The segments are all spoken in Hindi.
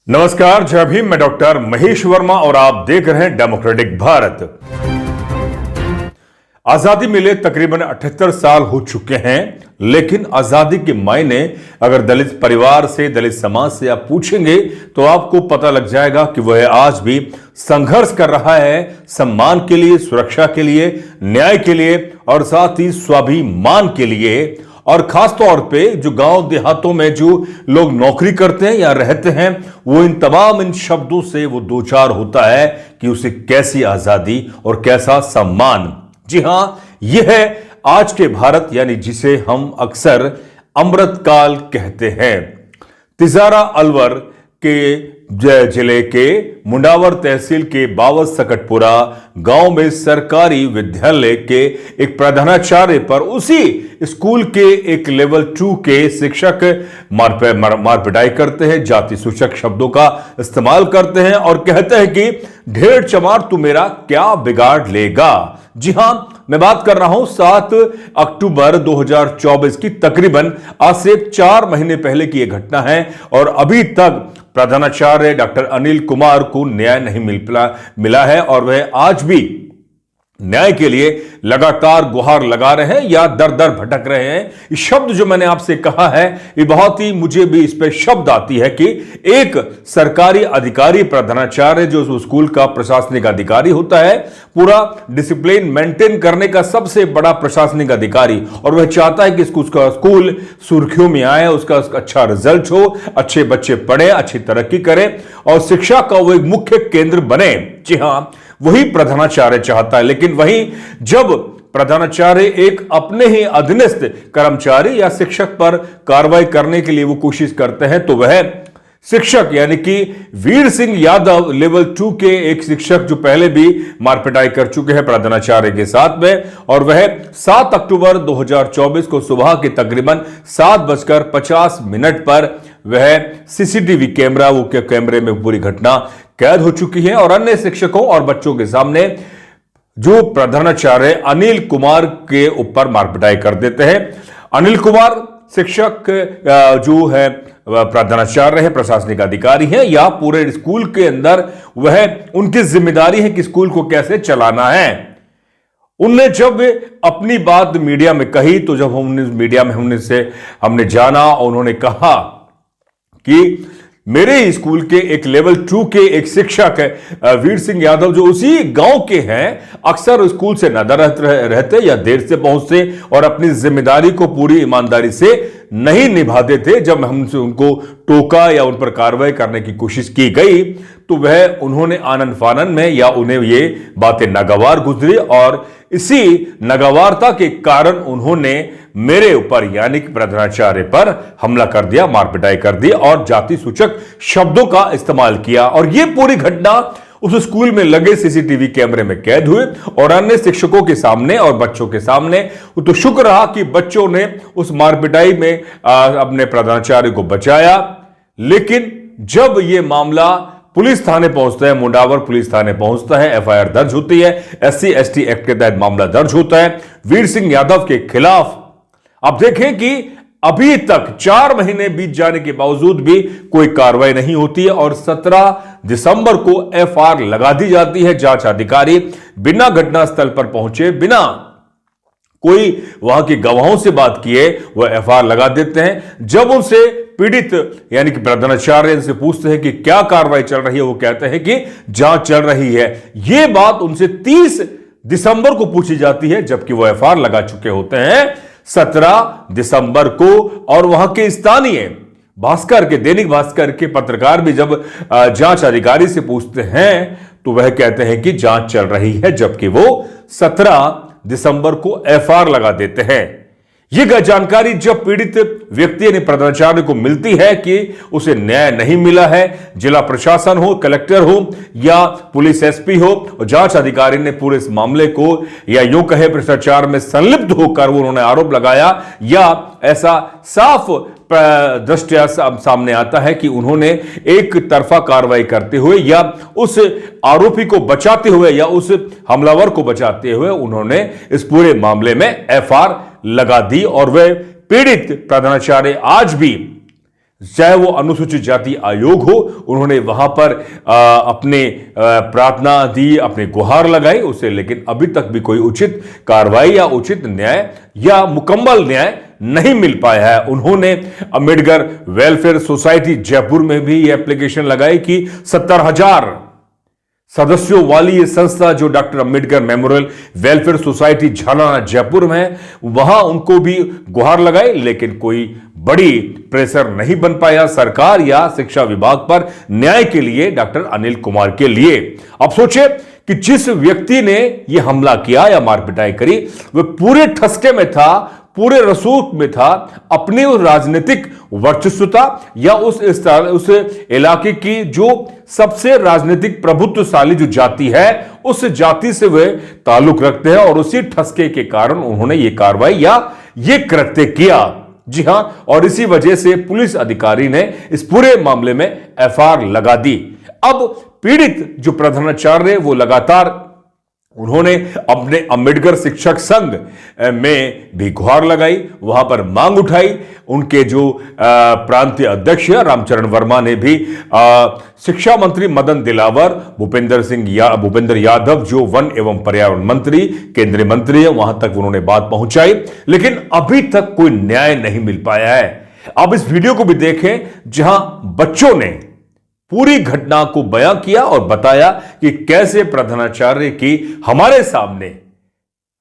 नमस्कार, जय भीम। मैं डॉक्टर महेश वर्मा और आप देख रहे हैं डेमोक्रेटिक भारत। आजादी मिले तकरीबन 78 साल हो चुके हैं, लेकिन आजादी के मायने अगर दलित परिवार से, दलित समाज से आप पूछेंगे तो आपको पता लग जाएगा कि वह आज भी संघर्ष कर रहा है सम्मान के लिए, सुरक्षा के लिए, न्याय के लिए और साथ ही स्वाभिमान के लिए। और खास तौर पे जो गांव देहातों में जो लोग नौकरी करते हैं या रहते हैं, वो इन शब्दों से वो दो चार होता है कि उसे कैसी आजादी और कैसा सम्मान। जी हां, यह है आज के भारत, यानी जिसे हम अक्सर अमृतकाल कहते हैं। तिजारा अलवर के जिले के मुंडावर तहसील के बावत सकटपुरा गांव में सरकारी विद्यालय के एक प्रधानाचार्य पर उसी स्कूल के एक लेवल 2 के शिक्षक मार पिटाई करते हैं, जाति सूचक शब्दों का इस्तेमाल करते हैं और कहते हैं कि ढेर चमार तू मेरा क्या बिगाड़ लेगा। जी हां, मैं बात कर रहा हूं 7 अक्टूबर 2024 की, तकरीबन आज से 4 महीने पहले की यह घटना है और अभी तक प्रधानाचार्य डॉक्टर अनिल कुमार को न्याय नहीं मिला है और वह आज भी न्याय के लिए लगातार गुहार लगा रहे हैं या दर दर भटक रहे हैं। ये शब्द जो मैंने आपसे कहा है, ये बहुत ही मुझे भी इस पे शब्द आती है कि एक सरकारी अधिकारी, प्रधानाचार्य जो स्कूल का प्रशासनिक अधिकारी होता है, पूरा डिसिप्लिन मेंटेन करने का सबसे बड़ा प्रशासनिक अधिकारी, और वह चाहता है कि उसका स्कूल सुर्खियों में आए, उसका अच्छा रिजल्ट हो, अच्छे बच्चे पढ़े, अच्छी तरक्की करें और शिक्षा का वो एक मुख्य केंद्र बने। जी हां, वही प्रधानाचार्य चाहता है। लेकिन वहीं जब प्रधानाचार्य एक अपने ही अधीनस्थ कर्मचारी या शिक्षक पर कार्रवाई करने के लिए वो कोशिश करते हैं, तो वह शिक्षक यानी कि वीर सिंह यादव लेवल 2 के एक शिक्षक जो पहले भी मारपिटाई कर चुके हैं प्रधानाचार्य के साथ में, और वह 7 अक्टूबर 2024 को सुबह के तकरीबन 7:50 पर वह सीसीटीवी कैमरे में पूरी घटना कैद हो चुकी है और अन्य शिक्षकों और बच्चों के सामने जो प्रधानाचार्य अनिल कुमार के ऊपर मारपिटाई कर देते हैं। अनिल कुमार शिक्षक जो है प्रधानाचार्य है, प्रशासनिक अधिकारी है या पूरे स्कूल के अंदर वह उनकी जिम्मेदारी है कि स्कूल को कैसे चलाना है। उनने जब अपनी बात मीडिया में कही, तो जब मीडिया में हमने जाना, उन्होंने कहा कि मेरे स्कूल के एक लेवल 2 के एक शिक्षक है वीर सिंह यादव, जो उसी गांव के हैं, अक्सर स्कूल से नादार रहते या देर से पहुंचते और अपनी जिम्मेदारी को पूरी ईमानदारी से नहीं निभाते थे। जब हमसे उनको टोका या उन पर कार्रवाई करने की कोशिश की गई, तो वह उन्होंने आनन फानन में या उन्हें ये बातें नागवार गुजरी और इसी नागवारता के कारण उन्होंने मेरे ऊपर यानी कि प्रधानाचार्य पर हमला कर दिया, मारपिटाई कर दी और जाति सूचक शब्दों का इस्तेमाल किया। और यह पूरी घटना उस स्कूल में लगे सीसीटीवी कैमरे में कैद हुए और अन्य शिक्षकों के सामने और बच्चों के सामने। तो शुक्र रहा कि बच्चों ने उस मारपिटाई में अपने प्रधानाचार्य को बचाया। लेकिन जब यह मामला पुलिस थाने पहुंचता है, मुंडावर पुलिस थाने पहुंचता है, एफआईआर दर्ज होती है, SC/ST एक्ट के तहत मामला दर्ज होता है वीर सिंह यादव के खिलाफ। आप देखें कि अभी तक 4 महीने बीत जाने के बावजूद भी कोई कार्रवाई नहीं होती है और 17 दिसंबर को एफआईआर लगा दी जाती है। जांच अधिकारी बिना घटनास्थल पर पहुंचे, बिना कोई वहां के गवाहों से बात किए, वह एफआईआर लगा देते हैं। जब उनसे पीड़ित यानी कि प्रधानाचार्य से पूछते हैं कि क्या कार्रवाई चल रही है, वो कहते हैं कि जांच चल रही है। यह बात उनसे 30 दिसंबर को पूछी जाती है, जबकि वो एफआईआर लगा चुके होते हैं 17 दिसंबर को। और वहां के स्थानीय भास्कर के, दैनिक भास्कर के पत्रकार भी जब जांच अधिकारी से पूछते हैं, तो वह कहते हैं कि जांच चल रही है, जबकि वो 17 दिसंबर को एफआईआर लगा देते हैं। यह जानकारी जब पीड़ित व्यक्ति यानी प्रधानाचार्य को मिलती है कि उसे न्याय नहीं मिला है, जिला प्रशासन हो, कलेक्टर हो या पुलिस SP हो, और जांच अधिकारी ने पूरे इस मामले को या यूं कहे भ्रष्टाचार में संलिप्त होकर उन्होंने आरोप लगाया, या ऐसा साफ दृष्टया सामने आता है कि उन्होंने एक तरफा कार्रवाई करते हुए या उस आरोपी को बचाते हुए या उस हमलावर को बचाते हुए उन्होंने इस पूरे मामले में एफआईआर लगा दी। और वह पीड़ित प्रधानाचार्य आज भी चाहे वो अनुसूचित जाति आयोग हो, उन्होंने वहां पर अपने प्रार्थना दी, अपने गुहार लगाई उसे, लेकिन अभी तक भी कोई उचित कार्रवाई या उचित न्याय या मुकम्मल न्याय नहीं मिल पाया है। उन्होंने अंबेडकर वेलफेयर सोसाइटी जयपुर में भी यह एप्लीकेशन लगाई कि 70,000 सदस्यों वाली ये संस्था जो doctor Ambedkar memorial welfare society Jhalana Jaipur में है, वहां उनको भी गुहार लगाई, लेकिन कोई बड़ी प्रेशर नहीं बन पाया सरकार या शिक्षा विभाग पर न्याय के लिए, डॉक्टर अनिल कुमार के लिए। अब सोचे कि जिस व्यक्ति ने यह हमला किया या मारपिटाई करी, वह पूरे ठसके में था, पूरे रसूख में था, अपनी उस राजनीतिक वर्चस्वता या उस इलाके की जो सबसे राजनीतिक प्रभुत्वशाली जो जाति है, उस जाति से वे ताल्लुक रखते हैं और उसी ठसके के कारण उन्होंने ये कार्रवाई या ये कृत्य किया। जी हां, और इसी वजह से पुलिस अधिकारी ने इस पूरे मामले में एफआईआर लगा दी। अब पीड़ित जो प्रधानाचार्य वो लगातार उन्होंने अपने अंबेडकर शिक्षक संघ में भी गुहार लगाई, वहां पर मांग उठाई। उनके जो प्रांतीय अध्यक्ष रामचरण वर्मा ने भी शिक्षा मंत्री मदन दिलावर, भूपेंद्र यादव जो वन एवं पर्यावरण मंत्री, केंद्रीय मंत्री है, वहां तक उन्होंने बात पहुंचाई, लेकिन अभी तक कोई न्याय नहीं मिल पाया है। अब इस वीडियो को भी देखें जहां बच्चों ने पूरी घटना को बयां किया और बताया कि कैसे प्रधानाचार्य की हमारे सामने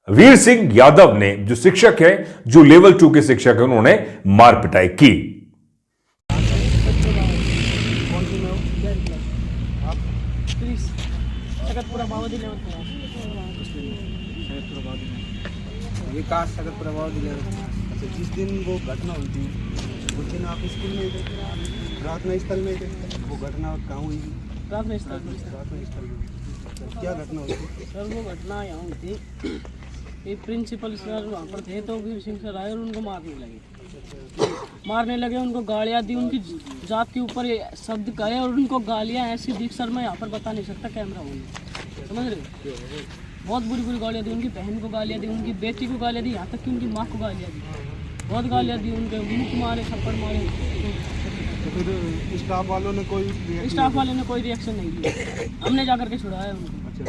वीर सिंह यादव ने, जो शिक्षक है, जो लेवल 2 के शिक्षक है, उन्होंने मार पिटाई की। जिस दिन वो घटना हुई थी उस दिन आप स्कूल में थे, प्रार्थना स्थल में थे। वो घटना कहाँ हुई? प्रार्थना स्थल में। क्या घटना हुई थी? सर वो घटना यहाँ हुई थी, एक प्रिंसिपल सर वहाँ पर थे, तो वीर सिंह सर आए और उनको मारने लगे, उनको गालियाँ दी, उनकी जात के ऊपर शब्द कहे और उनको गालियाँ ऐसी दी सर मैं यहाँ पर बता नहीं सकता कैमरा होने, समझ रहे हो? बहुत बुरी बुरी गालियाँ दी, उनकी बहन को गालियाँ दी, उनकी बेटी को गालियाँ दी, यहाँ तक कि उनकी माँ को गालियाँ दी, बहुत गालियाँ दी, उनके मुँह मारे, थप्पड़ मारे। तो फिर स्टाफ वालों ने कोई रिएक्शन नहीं दिया, हमने जाकर के छुड़ाया उनको। अच्छा,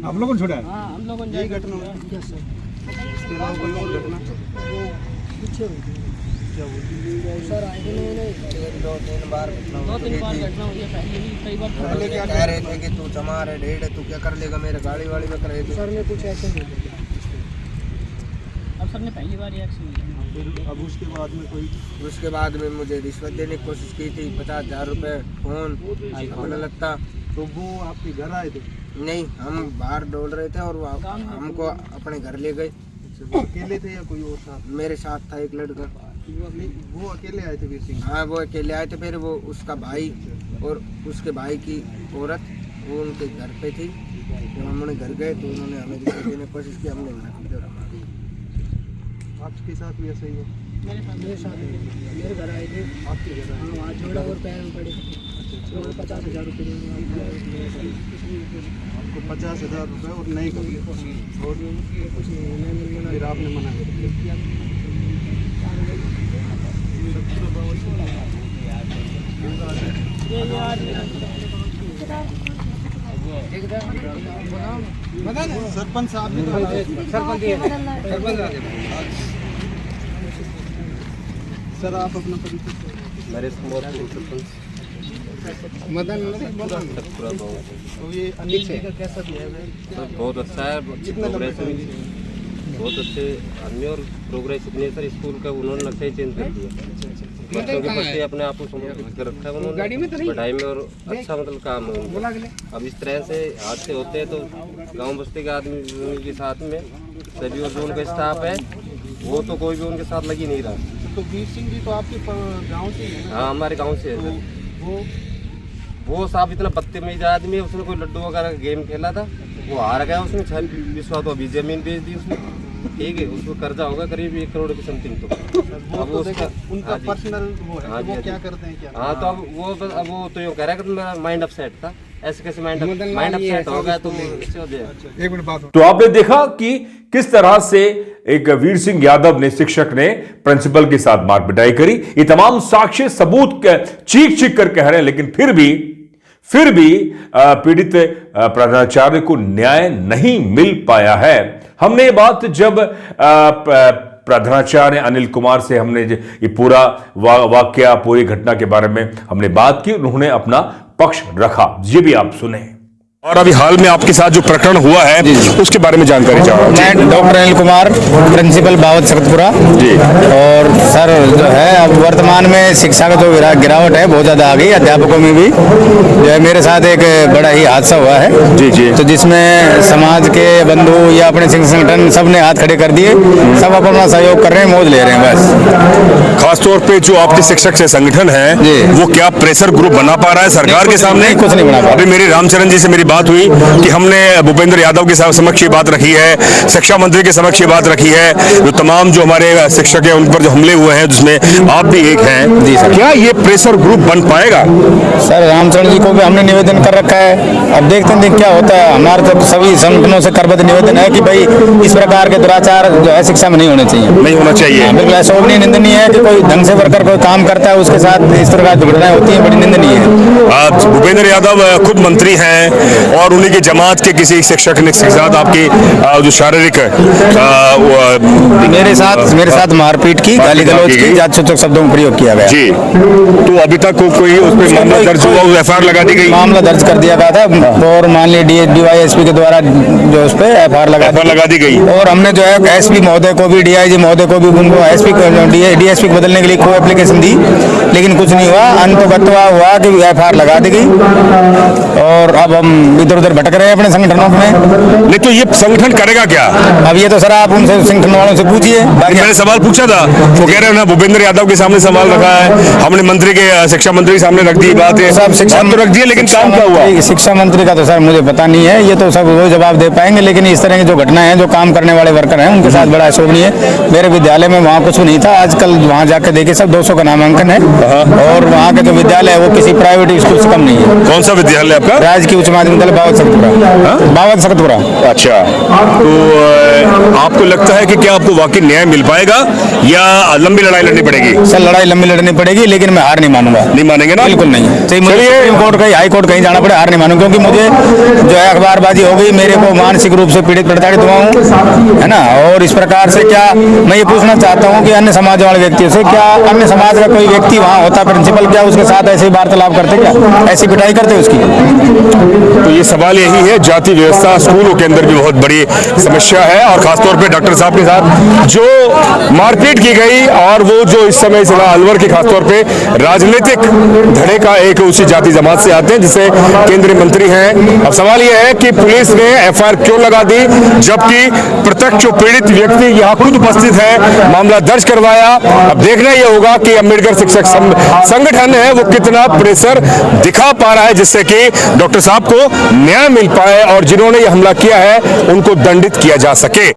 आप लोगों ने छुड़ाया? हाँ, हम लोगों ने। यही घटना हुई? Yes sir. इसके अलावा कोई और घटना? वो पीछे हुई थी। क्या हुई थी? सर आए थे, दो तीन बार घटना हुई है पहले भी, कई बार पहले क्या कह रहे थे कि तू चमार है, ढेड़ है, तू क्या कर लेगा, मेरे गाड़ी वाड़ी में कर रहे थे? सर ने कुछ ऐसे नहीं किया। अब सर ने पहली बार रिएक्शन किया। फिर अब उसके बाद में कोई? उसके बाद में मुझे रिश्वत देने की कोशिश की थी, 50,000 रुपये, फोन, अपना लगता। तो वो आपके घर आए थे? नहीं, हम बाहर डोल रहे थे और वो हमको अपने घर ले गए। वो अकेले थे या कोई और साथ? मेरे साथ था एक लड़का। वो अकेले आए थे वीर सिंह? हाँ, वो अकेले आए थे। फिर वो उसका भाई और उसके भाई की औरत वो उनके घर पे थी। जब हम उन्हें घर गए तो उन्होंने हमें रिश्वत देने की कोशिश की, हमने मना कर दिया। आपके साथ भी ऐसा ही है? मेरे साथ मेरे घर आए थे। आपके घर आए? हाँ, वहाँ जोड़ा और पैर में पड़े थे, 50,000 रुपये देंगे आपको 50,000 रुपये और नहीं करेंगे और कुछ नहीं, फिर आपने मना कर दिया। सरपंच साहब भी सर, आप अपना परिचय? मेरे सरपंच मदन। तो ये अनिल जी का कैसा बिहेव है? सर बहुत अच्छा है, प्रोग्रेस बहुत अच्छे अन्य और प्रोग्रेस इतने सर स्कूल का उन्होंने नक्शा ही चेंज कर दिया। बच्चों के प्रति अपने आप को समर्पित कर रखा है उन्होंने पढ़ाई में, और अच्छा मतलब काम है उनका। अब इस तरह से हादसे होते हैं तो गांव बस्ती के आदमी के साथ में सभी, और जो उनका स्टाफ है वो तो कोई भी उनके साथ लगी नहीं रहा। तो वीर सिंह जी तो आपके गांव से ही है? हाँ, हमारे गाँव से है सर। वो साहब इतना बदतमीज आदमी है, उसने कोई लड्डू वगैरह गेम खेला था, वो हार गया, उसने 26 तो अभी जमीन बेच दी उसने, ठीक है, उसको कर्जा होगा करीब 1 करोड़ की समथिंग। तो अब उनका पर्सनल वो है, हाँ वो जी, क्या करते हैं क्या? हाँ, तो अब वो तो यूँ कह रहा है कि मेरा माइंड अपसेट था, ऐसे कैसे माइंड अपसेट होगा तो इससे हो जाएगा। तो आपने देखा कि किस तरह से एक वीर सिंह यादव ने, शिक्षक ने प्रिंसिपल के साथ मार पिटाई करी। ये तमाम साक्ष्य सबूत चीख चीख कर कह रहे हैं, लेकिन फिर भी पीड़ित प्रधानाचार्य को न्याय नहीं मिल पाया है। हमने ये बात जब प्रधानाचार्य अनिल कुमार से हमने ये पूरा वाकया, पूरी घटना के बारे में हमने बात की, उन्होंने अपना पक्ष रखा। ये भी आप सुने। और अभी हाल में आपके साथ जो प्रकरण हुआ है उसके बारे में जानकारी चाह रहा हूं। मैं डॉक्टर अनिल कुमार, प्रिंसिपल बावत सख्तपुरा जी। और सर जो है अब वर्तमान में शिक्षा का जो गिरावट है बहुत ज्यादा आ गई, अध्यापकों में भी। जो है मेरे साथ एक बड़ा ही हादसा हुआ है जी जी। तो जिसमें समाज के बंधु या अपने संगठन सब ने हाथ खड़े कर दिए, सब अपना सहयोग कर रहे हैं, मौज ले रहे हैं बस। खासतौर पे जो आपके शिक्षक से संगठन है वो क्या प्रेशर ग्रुप बना पा रहा है सरकार के सामने? कुछ नहीं बना पा रहा। अभी मेरी रामचरण जी से मेरी बात हुई कि हमने भूपेंद्र यादव के समक्ष ये बात रखी है, शिक्षा मंत्री के समक्ष ये बात रखी है, जो तमाम जो हमारे शिक्षक हैं उन पर जो हमले हुए हैं जिसमें आप भी एक हैं जी सर, क्या ये प्रेशर ग्रुप बन पाएगा? सर रामचरण जी को भी हमने निवेदन कर रखा है, अब देखते हैं क्या होता है। हमारे तो सभी संगठनों से करबद्ध निवेदन है कि भाई इस प्रकार के दुराचार जो है शिक्षा में नहीं होने चाहिए, नहीं होना चाहिए। बिल्कुल अशोभनीय, निंदनीय है कि कोई ढंग से वर्कर कोई काम करता है उसके साथ इस प्रकार दुर्घटनाएं होती है, बड़ी निंदनीय है। भूपेंद्र यादव खुद मंत्री हैं और उन्हीं की जमात के किसी शिक्षक ने के साथ आपकी जो शारीरिक मेरे साथ मारपीट की, गाली गलौज की, जात सूचक शब्दों का प्रयोग किया गया जी। तो अभी तक कोई उस पर मामला दर्ज हुआ, एफआईआर लगा दी गई? मामला दर्ज कर दिया गया था और मान लीजिए डीवाईएसपी के द्वारा जो उस पर एफआईआर लगा दी गई। और हमने जो है एसपी महोदय को भी, डीआईजी महोदय को भी, उनको एसपी डीएसपी को बदलने के लिए कोई एप्लीकेशन दी, लेकिन कुछ नहीं हुआ। अंततः हुआ कि एफआईआर लगा दी गई और अब हम इधर उधर भटक रहे हैं अपने संगठनों में। नहीं तो ये संगठन करेगा क्या? अब ये तो सर आप उनसे संगठन वालों से पूछिए। मैंने सवाल पूछा था, वो कह रहे हैं ना भूपेंद्र यादव के सामने सवाल रखा है, हमने मंत्री के शिक्षा मंत्री के सामने रख दी बात है, सब शिक्षा तो रख दिए, लेकिन काम क्या हुआ? शिक्षा मंत्री का तो सर मुझे पता नहीं है, ये तो सब वो जवाब दे पाएंगे, लेकिन इस तरह की जो घटनाएं हैं, जो काम करने वाले वर्कर हैं उनके साथ बड़ा अशोभनीय है। मेरे विद्यालय में वहाँ कुछ नहीं था, आजकल वहाँ जाकर देखिए सब 200 का नामांकन है और वहाँ के जो विद्यालय है वो किसी प्राइवेट स्कूल से कम नहीं है। कौन सा विद्यालय आपका? राजकीय उच्च माध्यमिक विद्यालय बावत सख्तपुरा। अच्छा, तो आपको लगता है कि क्या आपको वाकई न्याय मिल पाएगा या लंबी लड़ाई लड़नी पड़ेगी? सर लड़ाई लंबी लड़नी पड़ेगी, लेकिन मैं हार नहीं मानूंगा। नहीं मानेंगे ना? बिल्कुल नहीं। चाहे मुझे सुप्रीम कोर्ट कहीं, हाई कोर्ट कहीं जाना पड़े, हार नहीं मानूंगा, क्योंकि मुझे जो है अखबारबाजी हो गई, मेरे को मानसिक रूप से पीड़ित प्रताड़ित हुआ हूँ, है ना। और इस प्रकार से क्या मैं ये पूछना चाहता हूँ कि अन्य समाज वाले व्यक्तियों से, क्या अन्य समाज का कोई व्यक्ति वहाँ होता प्रिंसिपल, क्या उसके साथ ऐसे वार्तालाप करते, क्या ऐसी पिटाई करते उसकी? तो ये सवाल यही है, जाति व्यवस्था स्कूलों के अंदर भी बहुत बड़ी समस्या है और खासतौर पे डॉक्टर साहब के साथ जो मारपीट की गई और वो जो इस समय जिला अलवर के खासतौर पे राजनीतिक धड़े का एक उसी जाति जमात से आते हैं जिसे केंद्रीय मंत्री हैं। अब सवाल यह है कि पुलिस ने एफआईआर क्यों लगा दी, जबकि प्रत्यक्ष जो पीड़ित व्यक्ति यहाँ खुद उपस्थित है, मामला दर्ज करवाया। अब देखना यह होगा कि अम्बेडकर शिक्षक संगठन है वो कितना प्रेशर दिखा पा रहा है जिससे कि डॉक्टर साहब को न्याय मिल पाए और जिन्होंने ये हमला किया है उनको दंडित किया जा सके।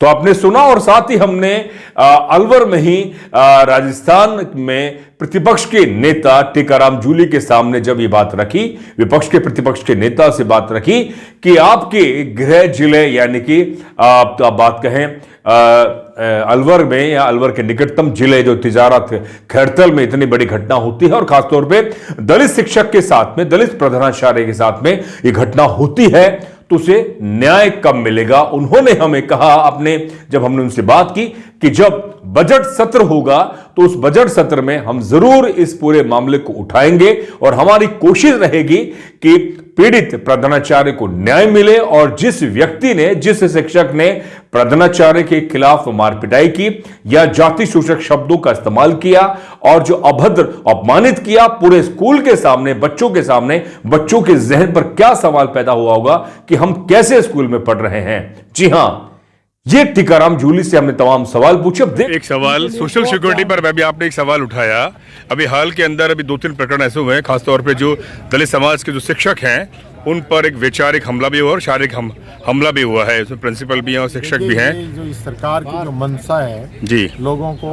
तो आपने सुना और साथ ही हमने अलवर में ही राजस्थान में प्रतिपक्ष के नेता टीकाराम जूली के सामने जब ये बात रखी, विपक्ष के प्रतिपक्ष के नेता से बात रखी कि आपके गृह जिले यानी कि आप बात कहें अलवर में या अलवर के निकटतम जिले जो तिजारत खैरतल में इतनी बड़ी घटना होती है और खासतौर पे दलित शिक्षक के साथ में, दलित प्रधानाचार्य के साथ में ये घटना होती है, तो उसे न्याय कब मिलेगा? उन्होंने हमें कहा, अपने जब हमने उनसे बात की कि जब बजट सत्र होगा तो उस बजट सत्र में हम जरूर इस पूरे मामले को उठाएंगे और हमारी कोशिश रहेगी कि पीड़ित प्रधानाचार्य को न्याय मिले और जिस व्यक्ति ने, जिस शिक्षक ने प्रधानाचार्य के खिलाफ मारपिटाई की या जाति सूचक शब्दों का इस्तेमाल किया और जो अभद्र अपमानित किया पूरे स्कूल के सामने, बच्चों के सामने, बच्चों के जहन पर क्या सवाल पैदा हुआ होगा कि हम कैसे स्कूल में पढ़ रहे हैं। जी हां, ये टीकाराम जूली से हमने तमाम सवाल पूछे। एक सवाल सोशल सिक्योरिटी पर भी आपने एक सवाल उठाया। अभी हाल के अंदर अभी 2-3 प्रकरण ऐसे हुए हैं, खासतौर पे जो दलित समाज के जो शिक्षक हैं उन पर एक वैचारिक हमला भी हुआ और शारीरिक हमला भी हुआ है। इसमें प्रिंसिपल भी हैं और शिक्षक भी हैं। जो इस सरकार की जो मंशा है जी लोगों को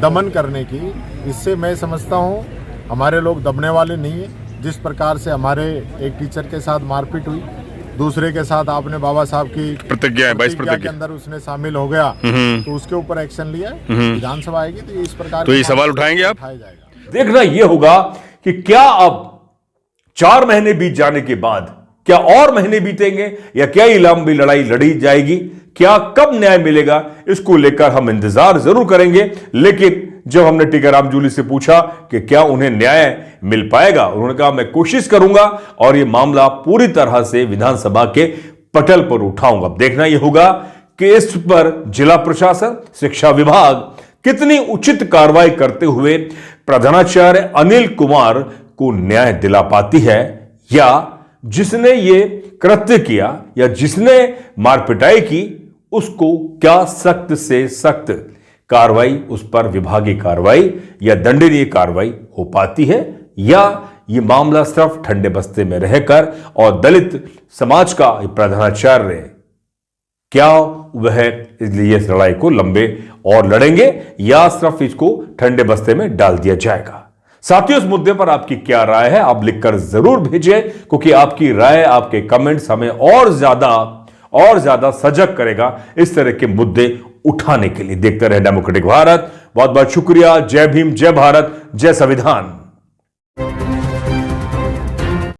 दमन करने की, इससे मैं समझता हूँ हमारे लोग दबने वाले नहीं है। जिस प्रकार से हमारे एक टीचर के साथ मारपीट हुई, दूसरे के साथ आपने बाबा साहब की प्रतिज्ञा है, 22 के प्रतिज्ञा अंदर उसने शामिल हो गया, तो उसके ऊपर एक्शन लिया। विधानसभा आएगी तो इस प्रकार तो ये सवाल उठाएंगे आप? उठाया जाएगा। देखना यह होगा कि क्या अब 4 महीने बीत जाने के बाद क्या और महीने बीतेंगे या क्या ये लंबी लड़ाई लड़ी जाएगी, क्या कब न्याय मिलेगा, इसको लेकर हम इंतजार जरूर करेंगे। लेकिन जब हमने टीकाराम जूली से पूछा कि क्या उन्हें न्याय मिल पाएगा, उन्होंने कहा मैं कोशिश करूंगा और यह मामला पूरी तरह से विधानसभा के पटल पर उठाऊंगा। देखना यह होगा कि इस पर जिला प्रशासन, शिक्षा विभाग कितनी उचित कार्रवाई करते हुए प्रधानाचार्य अनिल कुमार को न्याय दिला पाती है, या जिसने ये कृत्य किया या जिसने मारपिटाई की उसको क्या सख्त से सख्त कार्रवाई, उस पर विभागीय कार्रवाई या दंडनीय कार्रवाई हो पाती है, या ये मामला सिर्फ ठंडे बस्ते में रहकर और दलित समाज का प्रधानाचार्य क्या वह इसलिए इस लड़ाई को लंबे और लड़ेंगे या सिर्फ इसको ठंडे बस्ते में डाल दिया जाएगा। साथियों, इस मुद्दे पर आपकी क्या राय है आप लिखकर जरूर भेजें, क्योंकि आपकी राय, आपके कमेंट्स हमें और ज्यादा सजग करेगा इस तरह के मुद्दे उठाने के लिए। देखते रहे डेमोक्रेटिक भारत। बहुत बहुत शुक्रिया। जय भीम, जय भारत, जय संविधान।